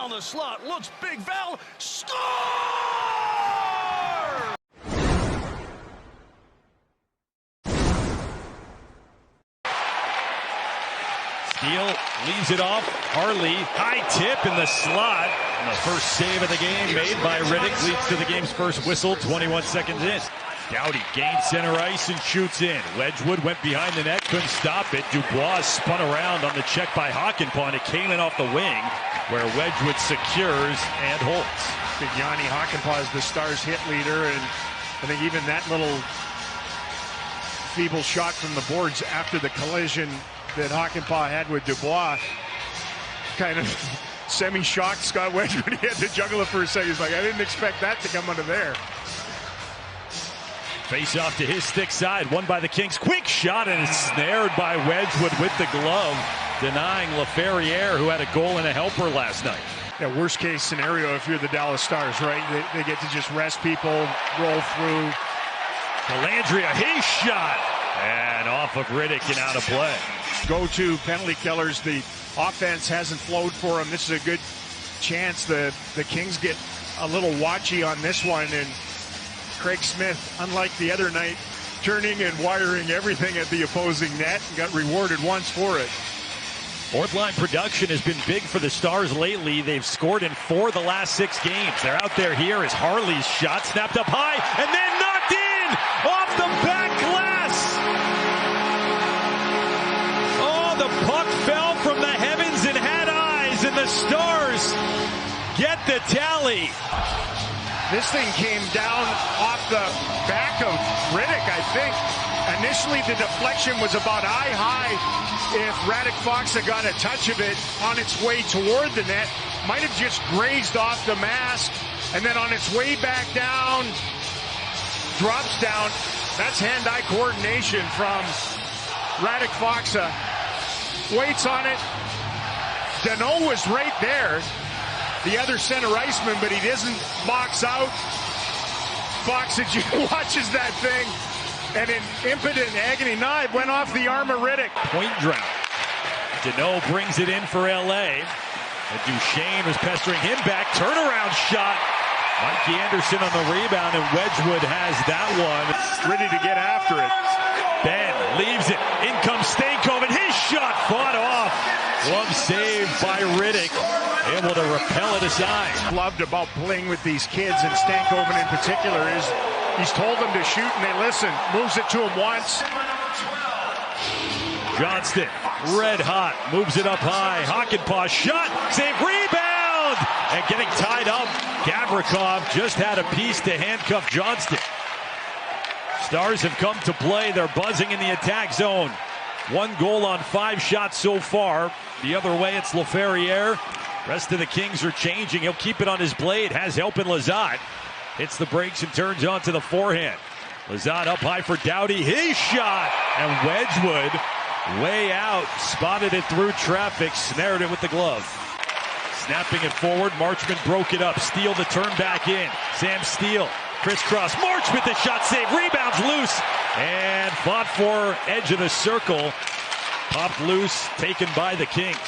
On the slot, looks big, Val, score! Steele leaves it off. Harli, high tip in the slot. And the first save of the game made by Riddick leads to the game's first whistle, 21 seconds in. Doughty gains center ice and shoots in. Wedgwood went behind the net, couldn't stop it. Dubois spun around on the check by Hakanpää, and it came in off the wing, where Wedgwood secures and holds. Big Yanni Hakanpää is the Stars hit leader, and I think even that little feeble shot from the boards after the collision that Hakanpää had with Dubois kind of semi-shocked Scott Wedgwood. He had to juggle it for a second. He's like, I didn't expect that to come out of there. Face off to his stick side, won by the Kings. Quick shot, and it's snared by Wedgwood with the glove, denying Laferriere, who had a goal and a helper last night. Yeah, worst case scenario if you're the Dallas Stars, right? They get to just rest people, roll through. Dellandrea, his shot, and off of Riddick and out of play. Go to penalty killers. The offense hasn't flowed for them. This is a good chance the Kings get a little watchy on this one, and Craig Smith, unlike the other night, turning and wiring everything at the opposing net, and got rewarded once for it. Fourth line production has been big for the Stars lately. They've scored in 4 of the last 6 games. They're out there here as Harli's shot snapped up high and then knocked in off the back glass. Oh, the puck fell from the heavens and had eyes, and the Stars get the tally. This thing came down off the back of Riddick, I think. Initially, the deflection was about eye-high. If Radek Faksa got a touch of it on its way toward the net, might have just grazed off the mask, and then on its way back down, drops down. That's hand-eye coordination from Radek Faksa. Waits on it. Danault was right there, the other center iceman, but he doesn't box out. Faksa watches that thing, and in impotent agony, it went off the arm of Riddick. Point drown. Danault brings it in for LA. And Duchesne was pestering him back. Turnaround shot. Mikey Anderson on the rebound, and Wedgwood has that one. Ready to get after it. Benn leaves it. In comes Stankoven, and his shot fought off. Glove saved by Riddick. Able to repel it aside. Loved about playing with these kids, and Stankoven in particular, is he's told them to shoot and they listen. Moves it to him once. Johnston, red hot, moves it up high. Hakanpää shot, save, rebound! And getting tied up, Gavrikov just had a piece to handcuff Johnston. Stars have come to play. They're buzzing in the attack zone. 1 goal on 5 shots so far. The other way, it's Laferriere. Rest of the Kings are changing. He'll keep it on his blade. Has help in Lizotte. Hits the brakes and turns onto the forehand. Lizotte up high for Doughty. His shot! And Wedgwood way out. Spotted it through traffic. Snared it with the glove. Snapping it forward. Marchment broke it up. Steele the turn back in. Sam Steele. Crisscross. Marchment the shot save. Rebounds loose. And fought for edge of the circle. Popped loose. Taken by the Kings.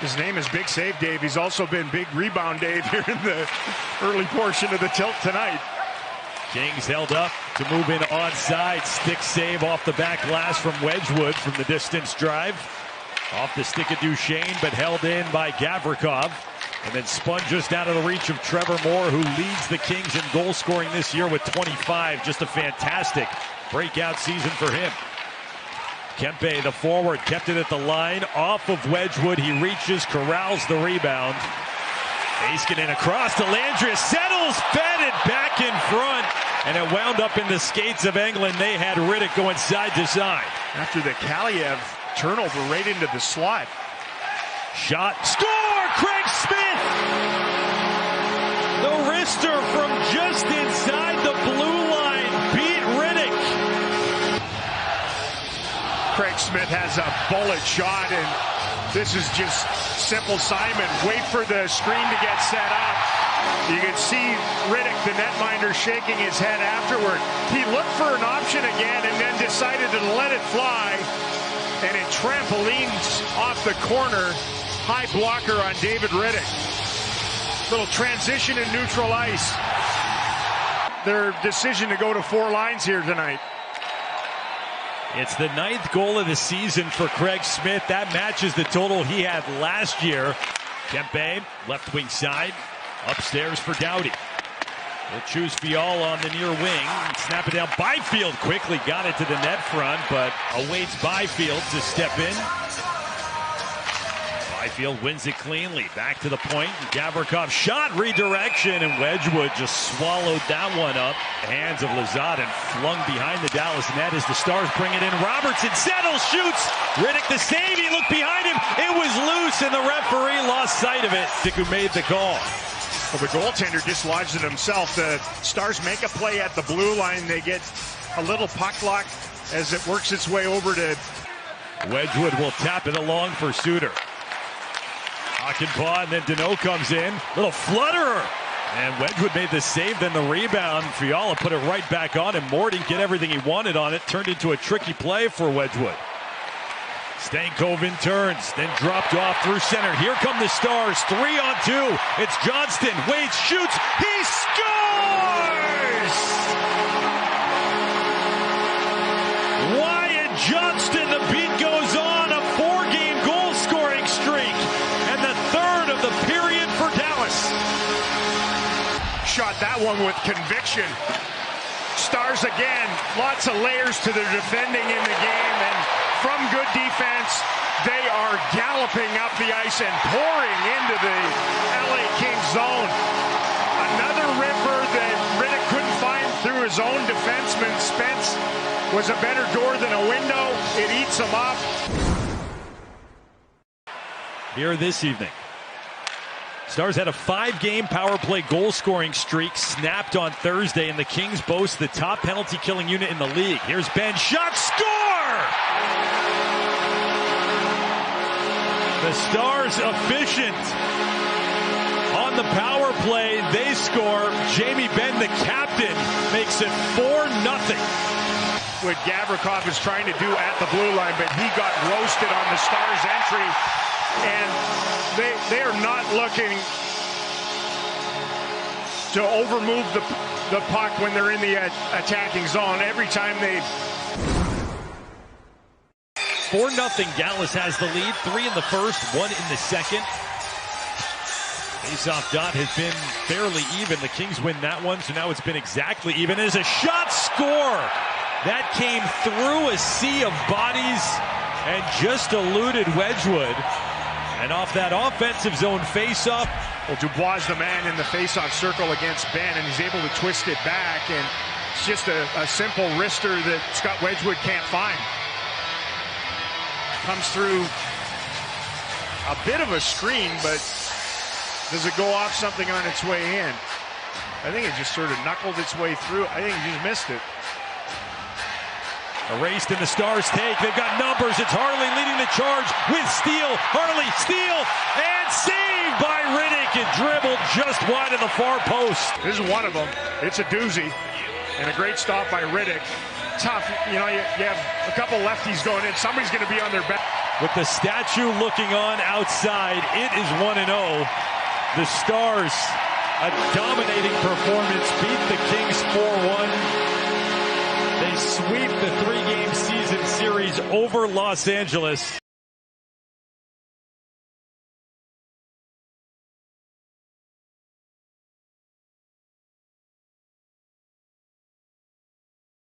His name is Big Save Dave. He's also been Big Rebound Dave here in the early portion of the tilt tonight. Kings held up to move in onside. Stick save off the back glass from Wedgwood from the distance drive. Off the stick of Duchesne, but held in by Gavrikov. And then spun just out of the reach of Trevor Moore, who leads the Kings in goal scoring this year with 25. Just a fantastic breakout season for him. Kempe, the forward, kept it at the line. Off of Wedgwood, he reaches, corrals the rebound. Heiskanen across to Landry, settles, fed it back in front, and it wound up in the skates of England. They had Riddick going side to side. After the Kaliev turnover right into the slot. Shot, score! Craig Smith! The wrister from just inside the blue line beat Riddick. Craig Smith has a bullet shot, and this is just simple Simon. Wait for the screen to get set up. You can see Riddick, the netminder, shaking his head afterward. He looked for an option again and then decided to let it fly. And it trampolines off the corner. High blocker on David Riddick. Little transition in neutral ice. Their decision to go to 4 lines here tonight. It's the 9th goal of the season for Craig Smith. That matches the total he had last year. Kempe, left wing side, upstairs for Doughty. He'll choose Fiala on the near wing. Snap it down. Byfield quickly got it to the net front, but awaits Byfield to step in. Byfield wins it cleanly. Back to the point. Gavrikov shot redirection, and Wedgwood just swallowed that one up. Hands of Lazard and flung behind the Dallas net as the Stars bring it in. Robertson settles, shoots. Riddick the save. He looked behind him. It was loose, and the referee lost sight of it. Who made the call. Well, the goaltender dislodged it himself. The Stars make a play at the blue line. They get a little puck lock as it works its way over to Wedgwood. Will tap it along for Suter. Hockenpah, and then Deneau comes in. Little flutterer. And Wedgwood made the save, then the rebound. Fiala put it right back on, and Moore didn't get everything he wanted on it. Turned into a tricky play for Wedgwood. Stankoven turns, then dropped off through center. Here come the Stars, 3-on-2. It's Johnston, waits, shoots, he scores! Wyatt Johnston, the beat goes on, a 4-game goal-scoring streak, and the 3rd of the period for Dallas. Shot that one with conviction. Stars again, lots of layers to their defending in the game, and from good defense, they are galloping up the ice and pouring into the LA Kings zone. Another ripper that Riddick couldn't find through his own defenseman. Spence was a better door than a window. It eats him up. Here this evening, Stars had a 5-game power play goal-scoring streak snapped on Thursday, and the Kings boast the top penalty-killing unit in the league. Here's Benn, shot, score! The Stars efficient on the power play. They score. Jamie Benn, the captain, makes it 4-0. What Gavrikov is trying to do at the blue line, but he got roasted on the Stars entry, and they are not looking to overmove the puck when they're in the attacking zone. Every time they 4-0. Dallas has the lead. 3 in the first, 1 in the second. Face-off dot has been fairly even. The Kings win that one, so now it's been exactly even. There's a shot, score! That came through a sea of bodies and just eluded Wedgwood. And off that offensive zone face-off. Well, Dubois is the man in the face-off circle against Benn, and he's able to twist it back. And it's just a simple wrister that Scott Wedgwood can't find. Comes through a bit of a screen, but does it go off something on its way in? I think it just sort of knuckled its way through. I think he just missed it. Erased in the Stars take. They've got numbers. It's Harley leading the charge with Steele. Harley, Steele, and saved by Riddick. It dribbled just wide of the far post. This is one of them. It's a doozy. And a great stop by Riddick. Tough. You know, you have a couple lefties going in. Somebody's going to be on their back. With the statue looking on outside, it is 1-0. The Stars, a dominating performance, beat the Kings 4-1. They sweep the 3-game season series over Los Angeles.